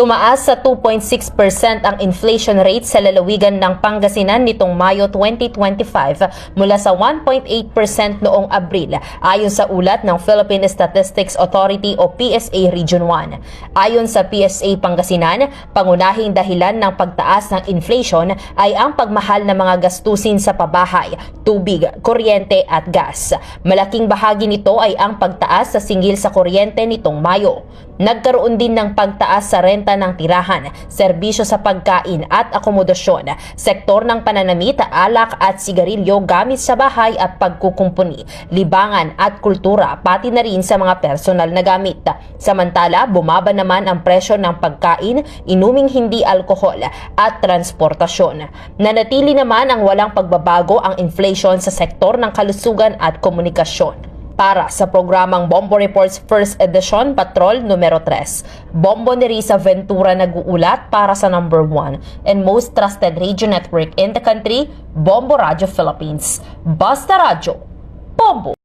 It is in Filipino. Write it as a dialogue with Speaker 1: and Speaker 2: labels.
Speaker 1: Tumaas sa 2.6% ang inflation rate sa lalawigan ng Pangasinan nitong Mayo 2025 mula sa 1.8% noong Abril, ayon sa ulat ng Philippine Statistics Authority o PSA Region 1. Ayon sa PSA Pangasinan, pangunahing dahilan ng pagtaas ng inflation ay ang pagmahal ng mga gastusin sa pabahay, tubig, kuryente at gas. Malaking bahagi nito ay ang pagtaas sa singgil sa kuryente nitong Mayo. Nagkaroon din ng pagtaas sa renta ng tirahan, serbisyo sa pagkain at akomodasyon, sektor ng pananamit, alak at sigarilyo gamit sa bahay at pagkukumpuni, libangan at kultura, pati na rin sa mga personal na gamit. Samantala, bumaba naman ang presyo ng pagkain, inuming hindi alkohol at transportasyon. Nanatili naman ang walang pagbabago ang inflation sa sektor ng kalusugan at komunikasyon. Para sa programang Bombo Reports First Edition, Patrol numero 3, Bombo ni Risa Ventura nag-uulat para sa number 1 and most trusted radio network in the country, Bombo Radio Philippines. Basta Radyo, Bombo!